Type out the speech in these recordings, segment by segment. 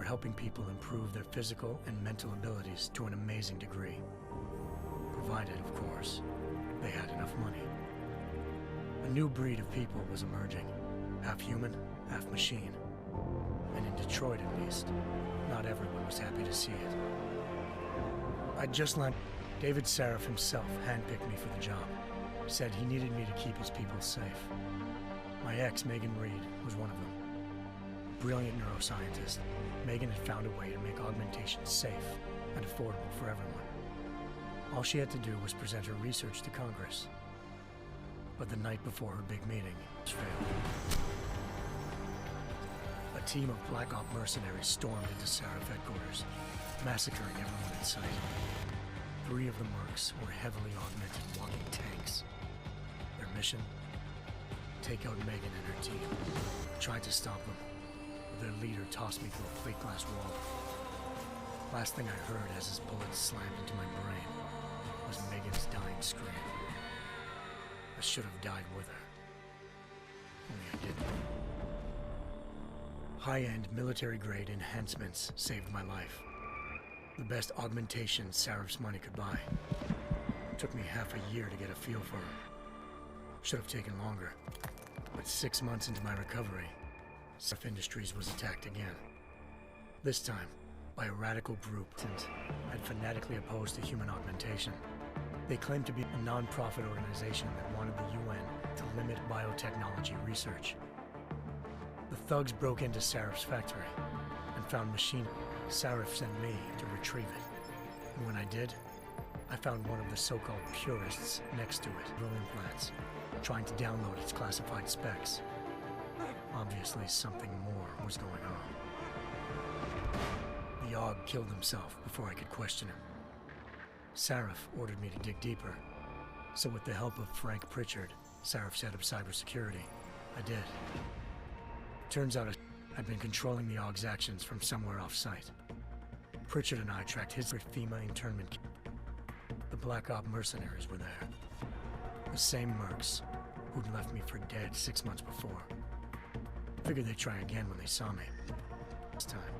were helping people improve their physical and mental abilities to an amazing degree. Provided, of course, they had enough money. A new breed of people was emerging, half human, half machine. And in Detroit, at least, not everyone was happy to see it. I'd just landed. David Sarif himself handpicked me for the job. Said he needed me to keep his people safe. My ex, Megan Reed, was one of them. Brilliant neuroscientist, Megan had found a way to make augmentation safe and affordable for everyone. All she had to do was present her research to Congress. But the night before her big meeting, it failed. A team of Black Op mercenaries stormed into Sarif headquarters, massacring everyone in sight. 3 of the mercs were heavily augmented walking tanks. Their mission? Take out Megan and her team. Tried to stop them, but their leader tossed me through a plate glass wall. Last thing I heard as his bullets slammed into my brain was Megan's dying scream. I should have died with her. Only I didn't. High-end military-grade enhancements saved my life. The best augmentation Sarif's money could buy. Took me half a year to get a feel for her. Should have taken longer. But 6 months into my recovery, Sarif Industries was attacked again. This time, by a radical group that had fanatically opposed to human augmentation. They claimed to be a non-profit organization that wanted the UN to limit biotechnology research. The thugs broke into Sarif's factory and found machine. Sarif sent me to retrieve it. And when I did, I found one of the so-called purists next to it, implants, trying to download its classified specs. Obviously, something more was going on. The Og killed himself before I could question him. Sarif ordered me to dig deeper, so with the help of Frank Pritchard, Sarif's head of cybersecurity, I did. Turns out I'd been controlling the Og's actions from somewhere off-site. Pritchard and I tracked his FEMA internment. The Black Op mercenaries were there. The same mercs who'd left me for dead 6 months before. Figured they'd try again when they saw me. This time,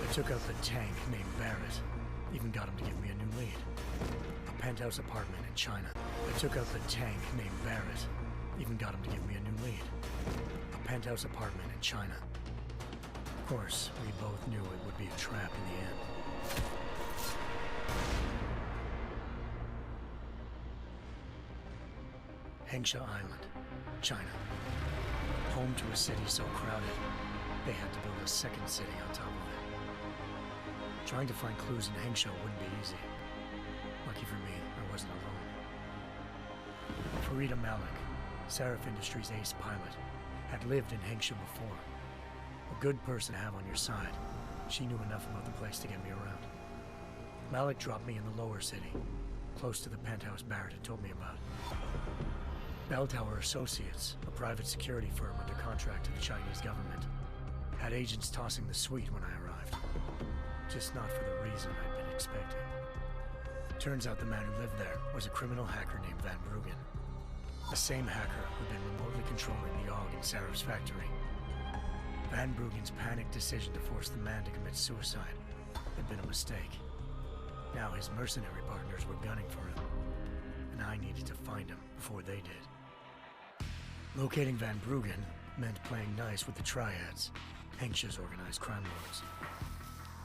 I took out the tank named Barrett. Even got him to give me a new lead. A penthouse apartment in China. I took out the tank named Barrett. Even got him to give me a new lead. A penthouse apartment in China. Of course, we both knew it would be a trap in the end. Hengsha Island, China. Home to a city so crowded, they had to build a second city on top of it. Trying to find clues in Hengsha wouldn't be easy. Lucky for me, I wasn't alone. Farida Malik, Sarif Industries' ace pilot, had lived in Hengsha before. A good person to have on your side. She knew enough about the place to get me around. Malik dropped me in the lower city, close to the penthouse Barrett had told me about. Bell Tower Associates, a private security firm under contract to the Chinese government, had agents tossing the suite when I arrived. Just not for the reason I'd been expecting. Turns out the man who lived there was a criminal hacker named Van Bruggen. The same hacker who'd been remotely controlling the Og in Sarif's factory. Van Bruggen's panicked decision to force the man to commit suicide had been a mistake. Now his mercenary partners were gunning for him, and I needed to find him before they did. Locating Van Bruggen meant playing nice with the Triads, Hengsha's organized crime lords.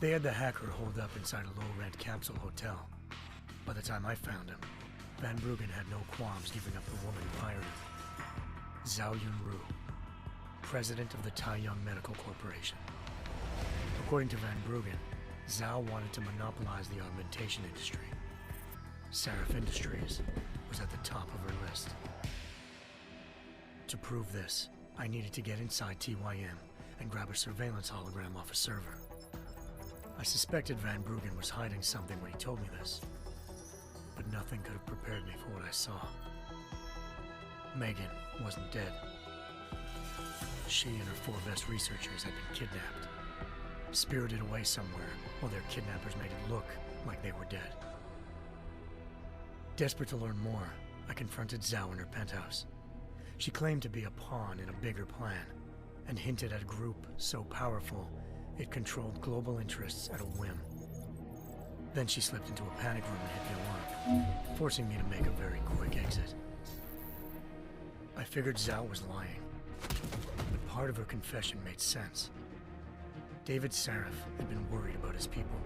They had the hacker holed up inside a low-rent capsule hotel. By the time I found him, Van Bruggen had no qualms giving up the woman who hired him. Zhao Yunru, president of the Taiyang Medical Corporation. According to Van Bruggen, Zhao wanted to monopolize the augmentation industry. Sarif Industries was at the top of her list. To prove this, I needed to get inside TYM and grab a surveillance hologram off a server. I suspected Van Bruggen was hiding something when he told me this, but nothing could have prepared me for what I saw. Megan wasn't dead. She and her 4 best researchers had been kidnapped, spirited away somewhere while their kidnappers made it look like they were dead. Desperate to learn more, I confronted Zhao in her penthouse. She claimed to be a pawn in a bigger plan, and hinted at a group so powerful It controlled global interests at a whim. Then she slipped into a panic room and hit the alarm, forcing me to make a very quick exit. I figured Zhao was lying, but part of her confession made sense. David Sarif had been worried about his people.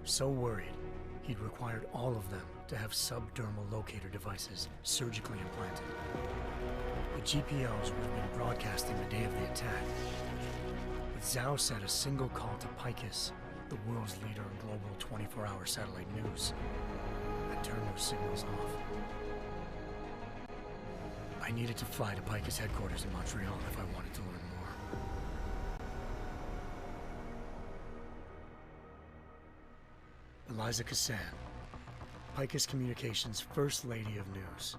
So worried, he'd required all of them to have subdermal locator devices surgically implanted. The GPLs would have been broadcasting the day of the attack. But Zhao said a single call to Picus, the world's leader in global 24-hour satellite news, had turned those signals off. I needed to fly to Picus headquarters in Montreal if I wanted to learn more. Eliza Cassan, Picus Communications' First Lady of News.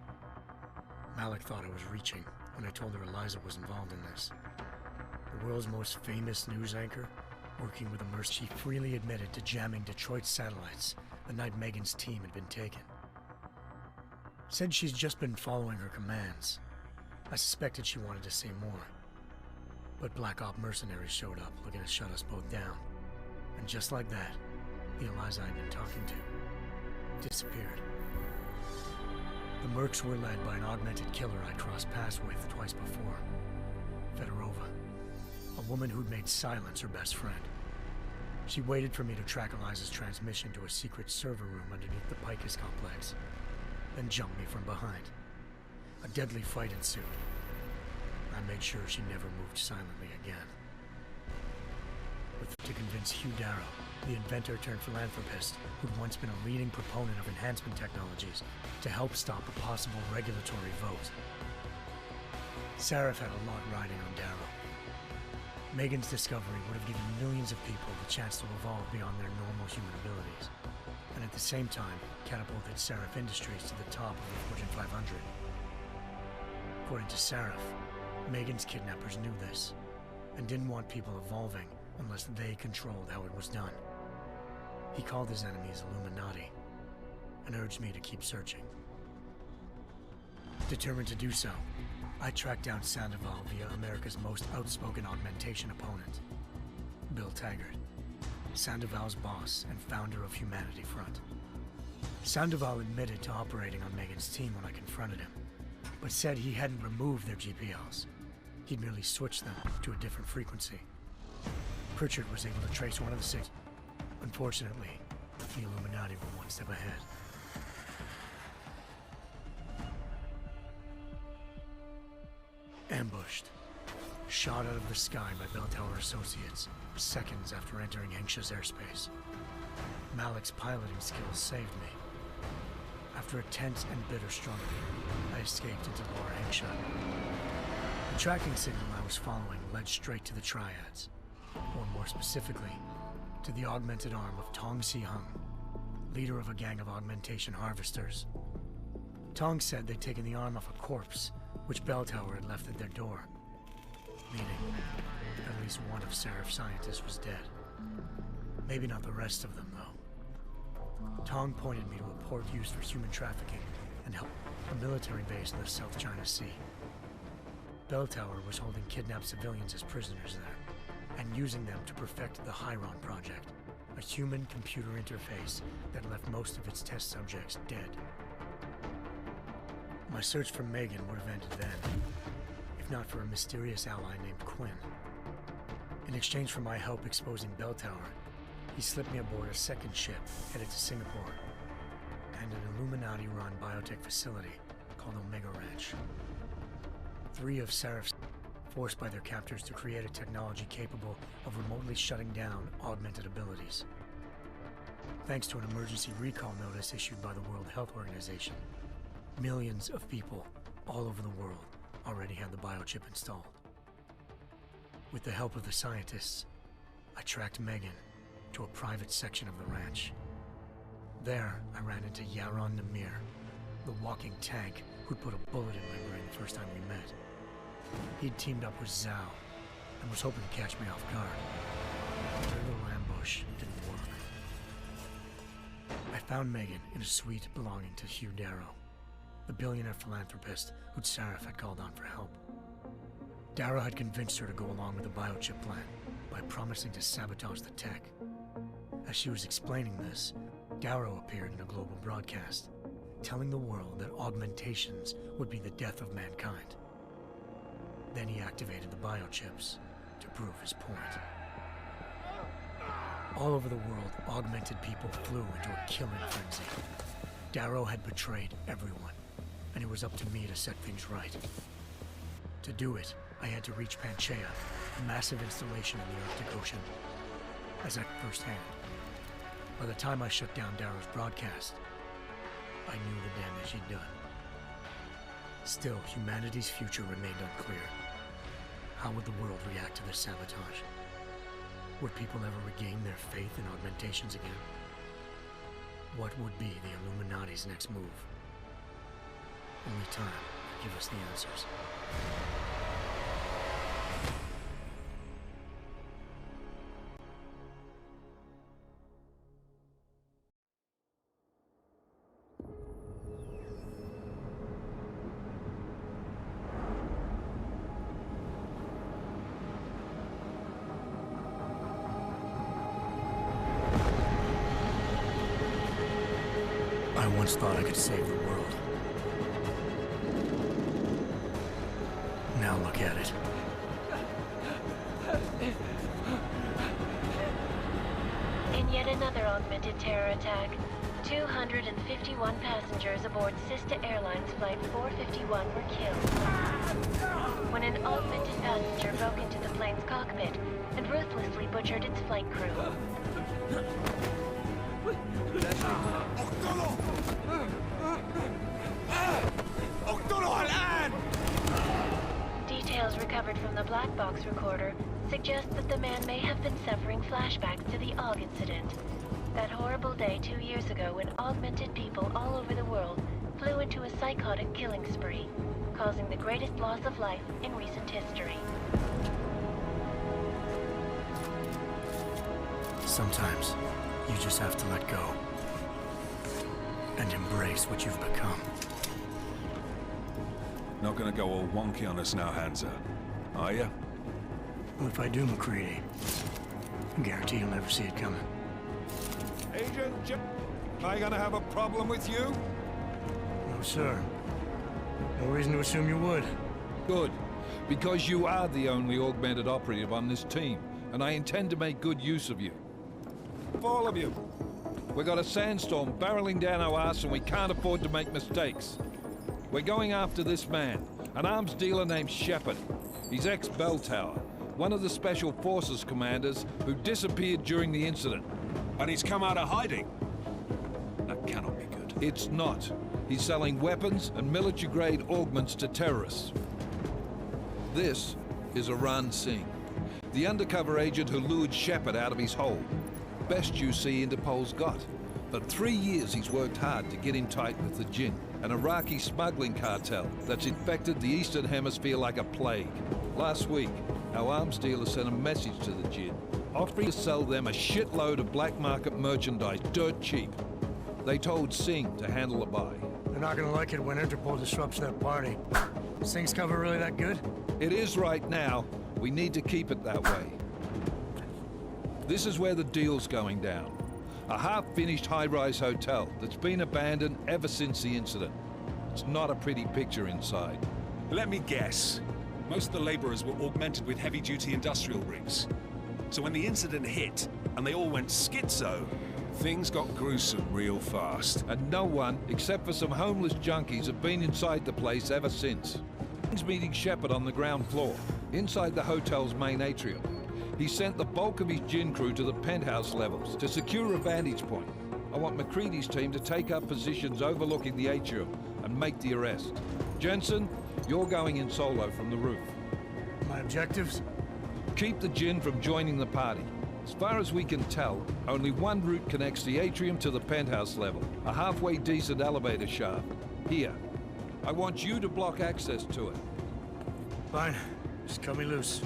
Malik thought I was reaching when I told her Eliza was involved in this. The world's most famous news anchor, working with a merc, she freely admitted to jamming Detroit's satellites the night Megan's team had been taken. Said she's just been following her commands. I suspected she wanted to say more. But Black Op mercenaries showed up looking to shut us both down. And just like that, the Eliza I'd been talking to disappeared. The mercs were led by an augmented killer I'd crossed paths with twice before. Fedorova, a woman who'd made silence her best friend. She waited for me to track Eliza's transmission to a secret server room underneath the Picus complex, then jumped me from behind. A deadly fight ensued. I made sure she never moved silently again. To convince Hugh Darrow, the inventor turned philanthropist who'd once been a leading proponent of enhancement technologies, to help stop a possible regulatory vote. Sarif had a lot riding on Darrow. Megan's discovery would have given millions of people the chance to evolve beyond their normal human abilities, and at the same time catapulted Sarif Industries to the top of the Fortune 500. According to Sarif, Megan's kidnappers knew this, and didn't want people evolving unless they controlled how it was done. He called his enemies Illuminati, and urged me to keep searching. Determined to do so, I tracked down Sandoval via America's most outspoken augmentation opponent, Bill Taggart, Sandoval's boss and founder of Humanity Front. Sandoval admitted to operating on Megan's team when I confronted him, but said he hadn't removed their GPLs. He'd merely switched them to a different frequency. Pritchard was able to trace one of the six. Unfortunately, the Illuminati were one step ahead. Ambushed. Shot out of the sky by Bell Tower Associates, seconds after entering Hengsha's airspace. Malik's piloting skills saved me. After a tense and bitter struggle, I escaped into Lower Hengsha. The tracking signal I was following led straight to the Triads, or more specifically, to the augmented arm of Tong Si-hung, leader of a gang of augmentation harvesters. Tong said they'd taken the arm off a corpse, which Bell Tower had left at their door, meaning at least one of Sarif's scientists was dead. Maybe not the rest of them, though. Tong pointed me to a port used for human trafficking and helped a military base in the South China Sea. Bell Tower was holding kidnapped civilians as prisoners there, and using them to perfect the Hyron Project, a human-computer interface that left most of its test subjects dead. My search for Megan would have ended then, if not for a mysterious ally named Quinn. In exchange for my help exposing Bell Tower, he slipped me aboard a second ship headed to Singapore, and an Illuminati-run biotech facility called Omega Ranch. 3 of Sarif's forced by their captors to create a technology capable of remotely shutting down augmented abilities. Thanks to an emergency recall notice issued by the World Health Organization, millions of people all over the world already had the biochip installed. With the help of the scientists, I tracked Megan to a private section of the ranch. There, I ran into Yaron Namir, the walking tank who'd put a bullet in my brain the first time we met. He'd teamed up with Zhao and was hoping to catch me off guard. Their little ambush didn't work. I found Megan in a suite belonging to Hugh Darrow, the billionaire philanthropist who'd Sarif had called on for help. Darrow had convinced her to go along with the biochip plan, by promising to sabotage the tech. As she was explaining this, Darrow appeared in a global broadcast, telling the world that augmentations would be the death of mankind. Then he activated the biochips to prove his point. All over the world, augmented people flew into a killing frenzy. Darrow had betrayed everyone, and it was up to me to set things right. To do it, I had to reach Panchaea, a massive installation in the Arctic Ocean, as at firsthand. By the time I shut down Darrow's broadcast, I knew the damage he'd done. Still, humanity's future remained unclear. How would the world react to this sabotage? Would people ever regain their faith in augmentations again? What would be the Illuminati's next move? Only time will give us the answers. I once thought I could save the world. Now look at it. In yet another augmented terror attack, 251 passengers aboard Sister Airlines Flight 451 were killed when an augmented passenger broke into the plane's cockpit and ruthlessly butchered its flight crew. Details recovered from the black box recorder suggest that the man may have been suffering flashbacks to the AUG incident. That horrible day 2 years ago when augmented people all over the world flew into a psychotic killing spree, causing the greatest loss of life in recent history. Sometimes, you just have to let go. And embrace what you've become. Not gonna go all wonky on us now, Hansa, are ya? Well, if I do, McCready, I guarantee you'll never see it coming. Agent J... Am I gonna have a problem with you? No, sir. No reason to assume you would. Good. Because you are the only augmented operative on this team, and I intend to make good use of you. All of you. We got a sandstorm barreling down our arse and we can't afford to make mistakes. We're going after this man, an arms dealer named Shepard. He's ex-Bell Tower, one of the Special Forces commanders who disappeared during the incident. And he's come out of hiding. That cannot be good. It's not. He's selling weapons and military-grade augments to terrorists. This is Aran Singh, the undercover agent who lured Shepard out of his hole. Best you see Interpol's got. For 3 years he's worked hard to get in tight with the Jinn, an Iraqi smuggling cartel that's infected the Eastern Hemisphere like a plague. Last week, our arms dealer sent a message to the Jinn, offering to sell them a shitload of black market merchandise dirt cheap. They told Singh to handle the buy. They're not gonna like it when Interpol disrupts their party. Singh's cover really that good? It is right now. We need to keep it that way. This is where the deal's going down. A half-finished high-rise hotel that's been abandoned ever since the incident. It's not a pretty picture inside. Let me guess. Most of the laborers were augmented with heavy-duty industrial rigs. So when the incident hit, and they all went schizo, things got gruesome real fast. And no one, except for some homeless junkies, have been inside the place ever since. He's meeting Shepard on the ground floor, inside the hotel's main atrium. He sent the bulk of his Jinn crew to the penthouse levels to secure a vantage point. I want McCready's team to take up positions overlooking the atrium and make the arrest. Jensen, you're going in solo from the roof. My objectives? Keep the Jinn from joining the party. As far as we can tell, only one route connects the atrium to the penthouse level, a halfway decent elevator shaft. Here. I want you to block access to it. Fine. Just cut me loose.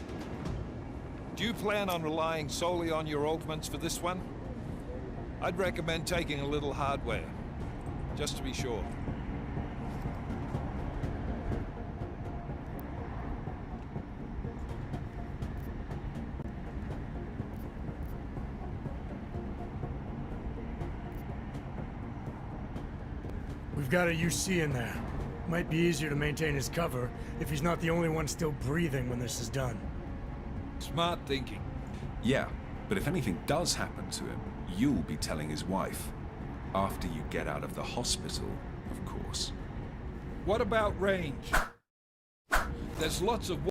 Do you plan on relying solely on your augments for this one? I'd recommend taking a little hardware, just to be sure. We've got a UC in there. Might be easier to maintain his cover if he's not the only one still breathing when this is done. Smart thinking. Yeah, but if anything does happen to him, you'll be telling his wife. After you get out of the hospital, of course. What about range? There's lots of